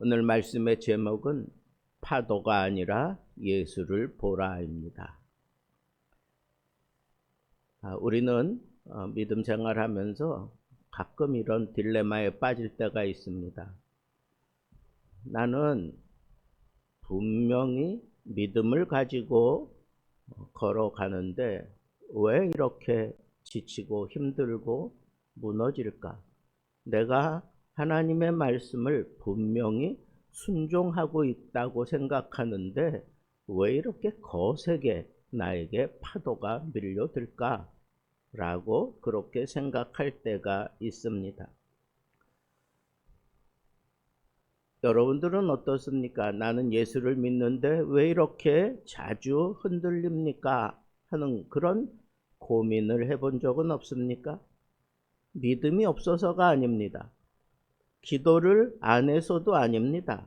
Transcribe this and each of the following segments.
오늘 말씀의 제목은 파도가 아니라 예수를 보라입니다. 우리는 믿음 생활하면서 가끔 이런 딜레마에 빠질 때가 있습니다. 나는 분명히 믿음을 가지고 걸어가는데 왜 이렇게 지치고 힘들고 무너질까? 내가 하나님의 말씀을 분명히 순종하고 있다고 생각하는데 왜 이렇게 거세게 나에게 파도가 밀려들까? 라고 그렇게 생각할 때가 있습니다. 여러분들은 어떻습니까? 나는 예수를 믿는데 왜 이렇게 자주 흔들립니까? 하는 그런 고민을 해본 적은 없습니까? 믿음이 없어서가 아닙니다. 기도를 안 해서도 아닙니다.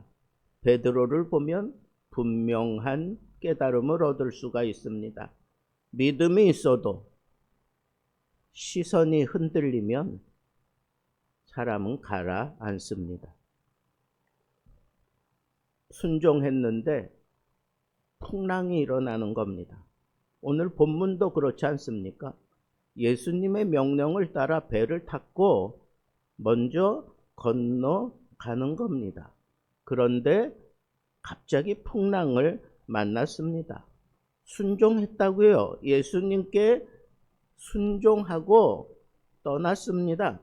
베드로를 보면 분명한 깨달음을 얻을 수가 있습니다. 믿음이 있어도 시선이 흔들리면 사람은 가라앉습니다. 순종했는데 풍랑이 일어나는 겁니다. 오늘 본문도 그렇지 않습니까? 예수님의 명령을 따라 배를 탔고 먼저 건너가는 겁니다. 그런데 갑자기 풍랑을 만났습니다. 순종했다고요. 예수님께 순종하고 떠났습니다.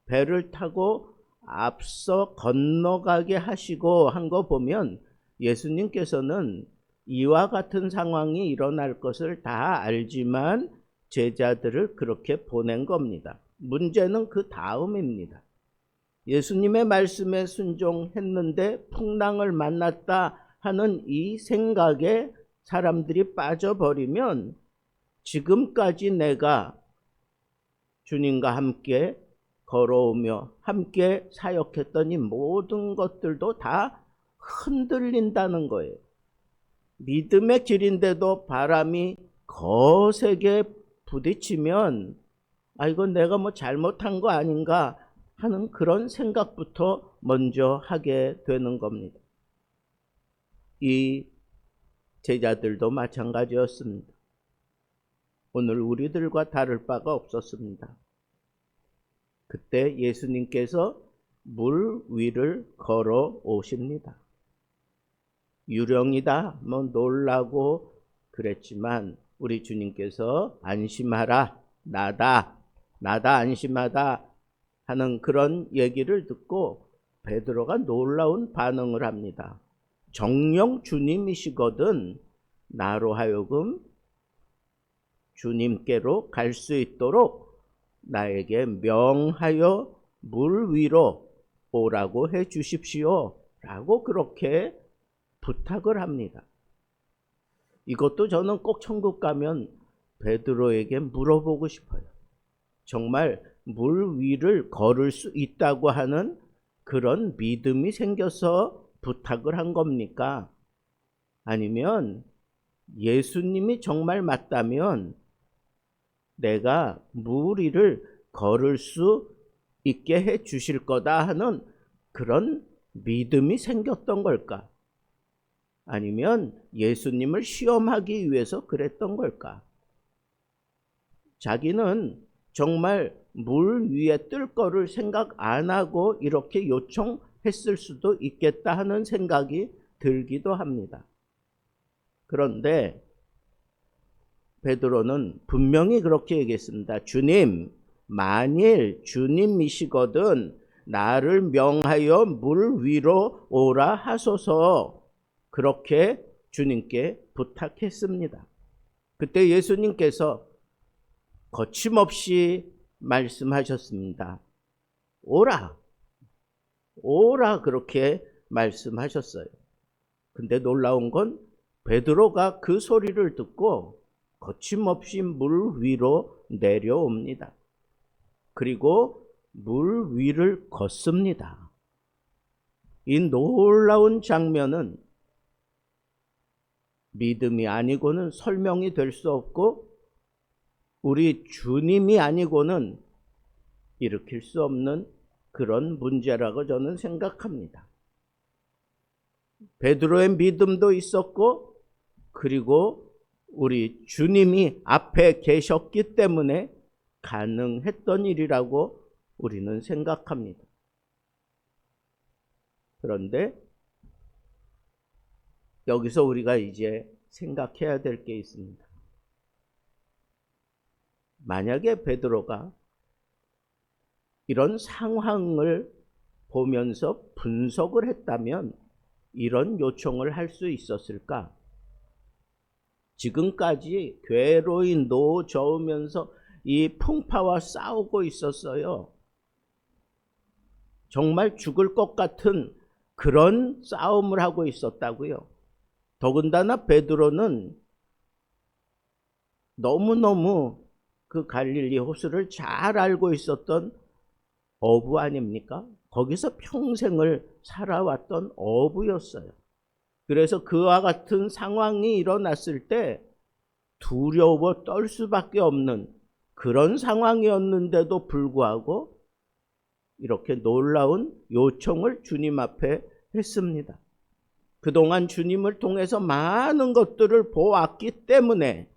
배를 타고 앞서 건너가게 하시고 한 거 보면 예수님께서는 이와 같은 상황이 일어날 것을 다 알지만 제자들을 그렇게 보낸 겁니다. 문제는 그 다음입니다. 예수님의 말씀에 순종했는데 풍랑을 만났다 하는 이 생각에 사람들이 빠져버리면 지금까지 내가 주님과 함께 걸어오며 함께 사역했던 이 모든 것들도 다 흔들린다는 거예요. 믿음의 길인데도 바람이 거세게 부딪히면 이건 내가 뭐 잘못한 거 아닌가 하는 그런 생각부터 먼저 하게 되는 겁니다. 이 제자들도 마찬가지였습니다. 오늘 우리들과 다를 바가 없었습니다. 그때 예수님께서 물 위를 걸어 오십니다. 유령이다 뭐 놀라고 그랬지만 우리 주님께서 안심하라, 나다 안심하다 하는 그런 얘기를 듣고 베드로가 놀라운 반응을 합니다. 정녕 주님이시거든 나로 하여금 주님께로 갈 수 있도록 나에게 명하여 물 위로 오라고 해 주십시오 라고 그렇게 부탁을 합니다. 이것도 저는 꼭 천국 가면 베드로에게 물어보고 싶어요. 정말 물 위를 걸을 수 있다고 하는 그런 믿음이 생겨서 부탁을 한 겁니까? 아니면 예수님이 정말 맞다면 내가 물 위를 걸을 수 있게 해 주실 거다 하는 그런 믿음이 생겼던 걸까? 아니면 예수님을 시험하기 위해서 그랬던 걸까? 자기는 정말 물 위에 뜰 거를 생각 안 하고 이렇게 요청했을 수도 있겠다 하는 생각이 들기도 합니다. 그런데 베드로는 분명히 그렇게 얘기했습니다. 주님, 만일 주님이시거든 나를 명하여 물 위로 오라 하소서 그렇게 주님께 부탁했습니다. 그때 예수님께서 거침없이 말씀하셨습니다. 오라 그렇게 말씀하셨어요. 근데 놀라운 건 베드로가 그 소리를 듣고 거침없이 물 위로 내려옵니다. 그리고 물 위를 걷습니다. 이 놀라운 장면은 믿음이 아니고는 설명이 될 수 없고 우리 주님이 아니고는 일으킬 수 없는 그런 문제라고 저는 생각합니다. 베드로의 믿음도 있었고, 그리고 우리 주님이 앞에 계셨기 때문에 가능했던 일이라고 우리는 생각합니다. 그런데 여기서 우리가 이제 생각해야 될 게 있습니다. 만약에 베드로가 이런 상황을 보면서 분석을 했다면 이런 요청을 할 수 있었을까? 지금까지 괴로이 노저으면서 이 풍파와 싸우고 있었어요. 정말 죽을 것 같은 그런 싸움을 하고 있었다고요. 더군다나 베드로는 너무너무 그 갈릴리 호수를 잘 알고 있었던 어부 아닙니까? 거기서 평생을 살아왔던 어부였어요. 그래서 그와 같은 상황이 일어났을 때 두려워 떨 수밖에 없는 그런 상황이었는데도 불구하고 이렇게 놀라운 요청을 주님 앞에 했습니다. 그동안 주님을 통해서 많은 것들을 보았기 때문에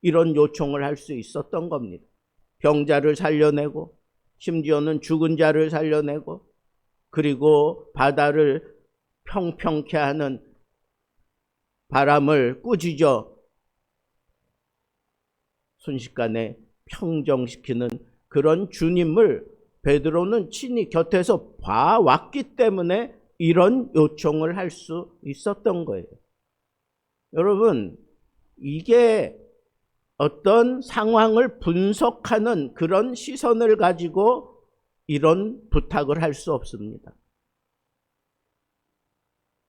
이런 요청을 할 수 있었던 겁니다. 병자를 살려내고, 심지어는 죽은 자를 살려내고, 그리고 바다를 평평케 하는 바람을 꾸짖어 순식간에 평정시키는 그런 주님을 베드로는 친히 곁에서 봐왔기 때문에 이런 요청을 할 수 있었던 거예요. 여러분, 이게 어떤 상황을 분석하는 그런 시선을 가지고 이런 부탁을 할 수 없습니다.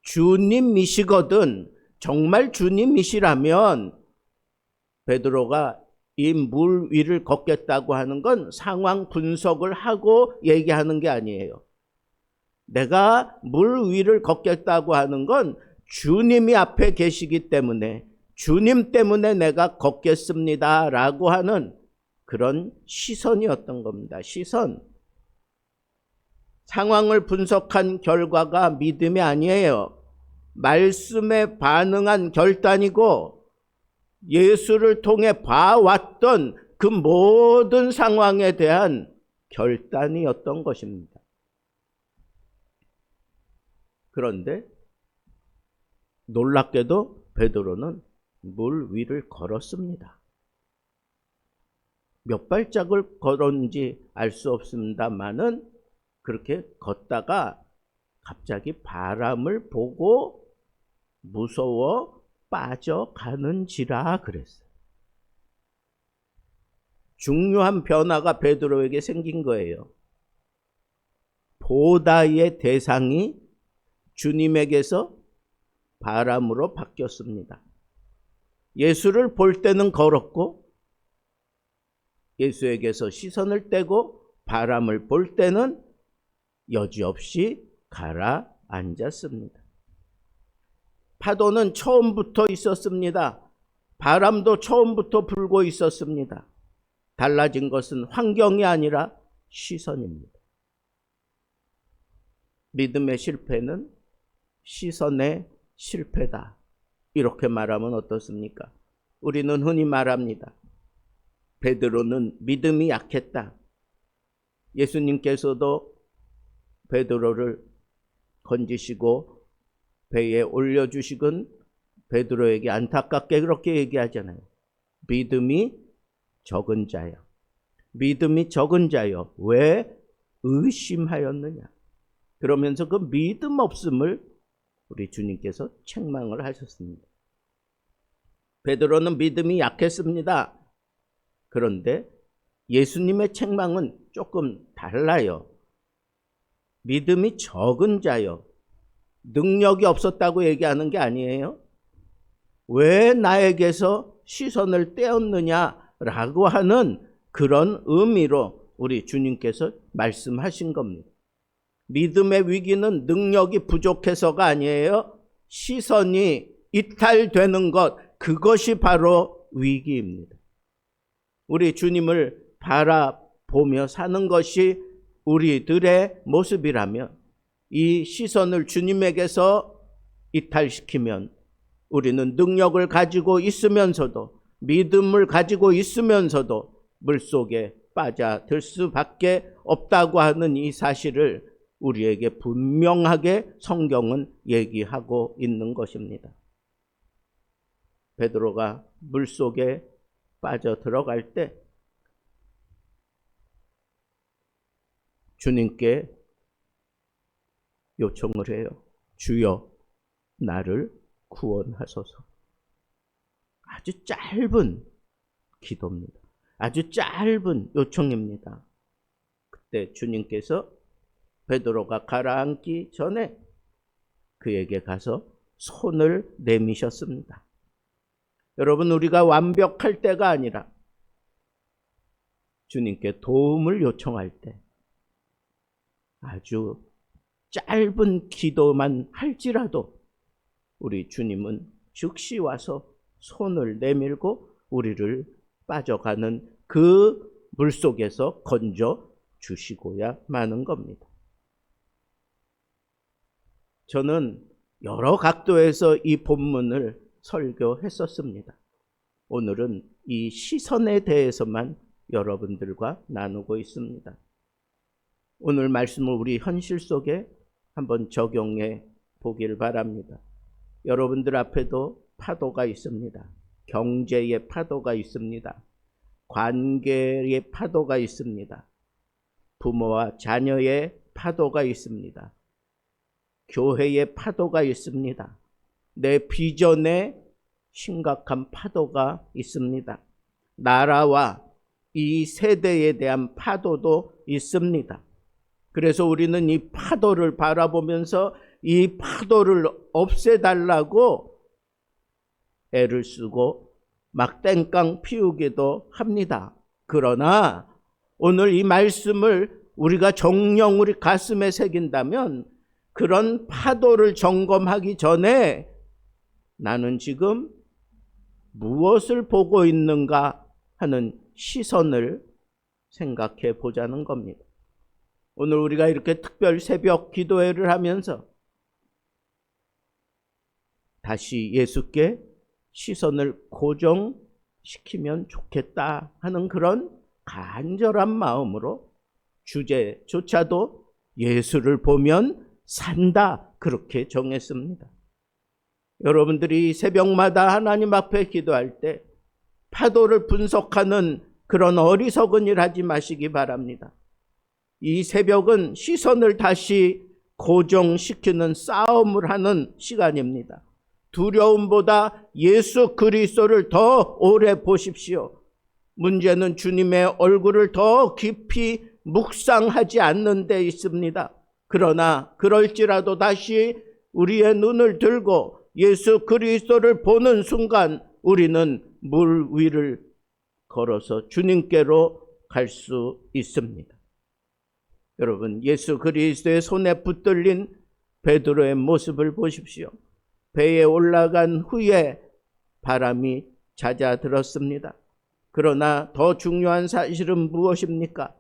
주님이시거든, 정말 주님이시라면 베드로가 이 물 위를 걷겠다고 하는 건 상황 분석을 하고 얘기하는 게 아니에요. 내가 물 위를 걷겠다고 하는 건 주님이 앞에 계시기 때문에, 주님 때문에 내가 걷겠습니다 라고 하는 그런 시선이었던 겁니다. 시선. 상황을 분석한 결과가 믿음이 아니에요. 말씀에 반응한 결단이고, 예수를 통해 봐왔던 그 모든 상황에 대한 결단이었던 것입니다. 그런데 놀랍게도 베드로는 물 위를 걸었습니다. 몇 발짝을 걸었는지 알 수 없습니다만은 그렇게 걷다가 갑자기 바람을 보고 무서워 빠져가는지라 그랬어요. 중요한 변화가 베드로에게 생긴 거예요. 보다의 대상이 주님에게서 바람으로 바뀌었습니다. 예수를 볼 때는 걸었고, 예수에게서 시선을 떼고 바람을 볼 때는 여지없이 가라앉았습니다. 파도는 처음부터 있었습니다. 바람도 처음부터 불고 있었습니다. 달라진 것은 환경이 아니라 시선입니다. 믿음의 실패는 시선의 실패다. 이렇게 말하면 어떻습니까? 우리는 흔히 말합니다. 베드로는 믿음이 약했다. 예수님께서도 베드로를 건지시고 배에 올려주시곤 베드로에게 안타깝게 그렇게 얘기하잖아요. 믿음이 적은 자여. 믿음이 적은 자여. 왜 의심하였느냐. 그러면서 그 믿음 없음을 우리 주님께서 책망을 하셨습니다. 베드로는 믿음이 약했습니다. 그런데 예수님의 책망은 조금 달라요. 믿음이 적은 자여. 능력이 없었다고 얘기하는 게 아니에요. 왜 나에게서 시선을 떼었느냐라고 하는 그런 의미로 우리 주님께서 말씀하신 겁니다. 믿음의 위기는 능력이 부족해서가 아니에요. 시선이 이탈되는 것, 그것이 바로 위기입니다. 우리 주님을 바라보며 사는 것이 우리들의 모습이라면 이 시선을 주님에게서 이탈시키면 우리는 능력을 가지고 있으면서도, 믿음을 가지고 있으면서도 물속에 빠져들 수밖에 없다고 하는 이 사실을 우리에게 분명하게 성경은 얘기하고 있는 것입니다. 베드로가 물속에 빠져 들어갈 때 주님께 요청을 해요. 주여, 나를 구원하소서. 아주 짧은 기도입니다. 아주 짧은 요청입니다. 그때 주님께서 베드로가 가라앉기 전에 그에게 가서 손을 내미셨습니다. 여러분, 우리가 완벽할 때가 아니라 주님께 도움을 요청할 때 아주 짧은 기도만 할지라도 우리 주님은 즉시 와서 손을 내밀고 우리를 빠져가는 그 물속에서 건져 주시고야 마는 겁니다. 저는 여러 각도에서 이 본문을 설교했었습니다. 오늘은 이 시선에 대해서만 여러분들과 나누고 있습니다. 오늘 말씀을 우리 현실 속에 한번 적용해 보길 바랍니다. 여러분들 앞에도 파도가 있습니다. 경제의 파도가 있습니다. 관계의 파도가 있습니다. 부모와 자녀의 파도가 있습니다. 교회의 파도가 있습니다. 내 비전에 심각한 파도가 있습니다. 나라와 이 세대에 대한 파도도 있습니다. 그래서 우리는 이 파도를 바라보면서 이 파도를 없애달라고 애를 쓰고 막 땡깡 피우기도 합니다. 그러나 오늘 이 말씀을 우리가 정녕 우리 가슴에 새긴다면 그런 파도를 점검하기 전에 나는 지금 무엇을 보고 있는가 하는 시선을 생각해 보자는 겁니다. 오늘 우리가 이렇게 특별 새벽 기도회를 하면서 다시 예수께 시선을 고정시키면 좋겠다 하는 그런 간절한 마음으로 주제조차도 예수를 보면 산다, 그렇게 정했습니다. 여러분들이 새벽마다 하나님 앞에 기도할 때 파도를 분석하는 그런 어리석은 일 하지 마시기 바랍니다. 이 새벽은 시선을 다시 고정시키는 싸움을 하는 시간입니다. 두려움보다 예수 그리스도를 더 오래 보십시오. 문제는 주님의 얼굴을 더 깊이 묵상하지 않는 데 있습니다. 그러나 그럴지라도 다시 우리의 눈을 들고 예수 그리스도를 보는 순간 우리는 물 위를 걸어서 주님께로 갈 수 있습니다. 여러분, 예수 그리스도의 손에 붙들린 베드로의 모습을 보십시오. 배에 올라간 후에 바람이 잦아들었습니다. 그러나 더 중요한 사실은 무엇입니까?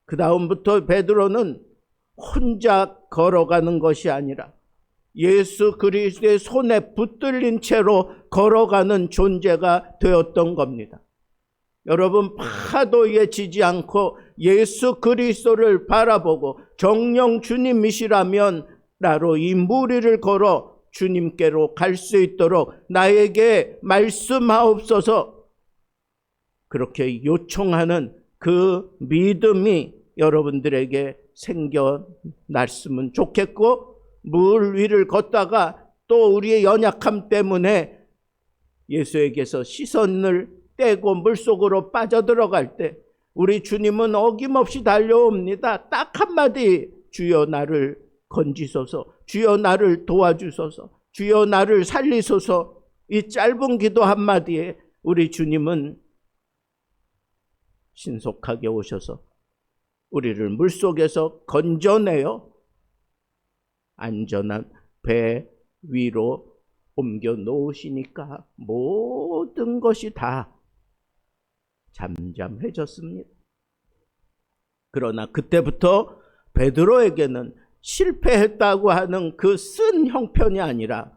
그 다음부터 베드로는 혼자 걸어가는 것이 아니라 예수 그리스도의 손에 붙들린 채로 걸어가는 존재가 되었던 겁니다. 여러분, 파도에 지지 않고 예수 그리스도를 바라보고 정녕 주님이시라면 나로 이 무리를 걸어 주님께로 갈 수 있도록 나에게 말씀하옵소서, 그렇게 요청하는 그 믿음이 여러분들에게 생겨났으면 좋겠고, 물 위를 걷다가 또 우리의 연약함 때문에 예수에게서 시선을 떼고 물속으로 빠져들어갈 때 우리 주님은 어김없이 달려옵니다. 딱 한마디, 주여 나를 건지소서, 주여 나를 도와주소서, 주여 나를 살리소서. 이 짧은 기도 한마디에 우리 주님은 신속하게 오셔서 우리를 물속에서 건져내어 안전한 배 위로 옮겨 놓으시니까 모든 것이 다 잠잠해졌습니다. 그러나 그때부터 베드로에게는 실패했다고 하는 그 쓴 형편이 아니라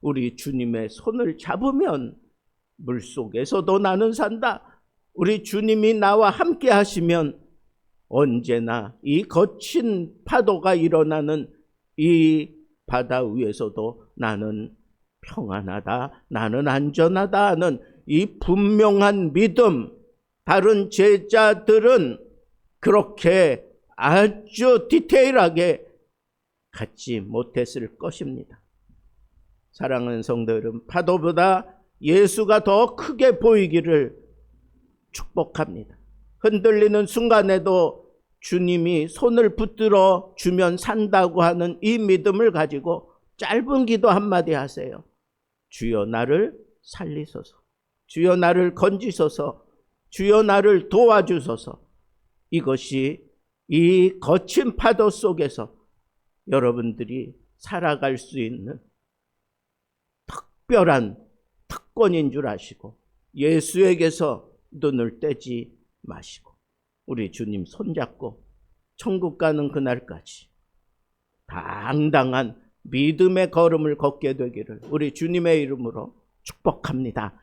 우리 주님의 손을 잡으면 물속에서도 나는 산다. 우리 주님이 나와 함께 하시면 언제나 이 거친 파도가 일어나는 이 바다 위에서도 나는 평안하다, 나는 안전하다 하는 이 분명한 믿음, 다른 제자들은 그렇게 아주 디테일하게 갖지 못했을 것입니다. 사랑하는 성도 여러분, 파도보다 예수가 더 크게 보이기를 축복합니다. 흔들리는 순간에도 주님이 손을 붙들어 주면 산다고 하는 이 믿음을 가지고 짧은 기도 한마디 하세요. 주여 나를 살리소서. 주여 나를 건지소서. 주여 나를 도와주소서. 이것이 이 거친 파도 속에서 여러분들이 살아갈 수 있는 특별한 특권인 줄 아시고 예수에게서 눈을 떼지 마시고 우리 주님 손잡고 천국 가는 그날까지 당당한 믿음의 걸음을 걷게 되기를 우리 주님의 이름으로 축복합니다.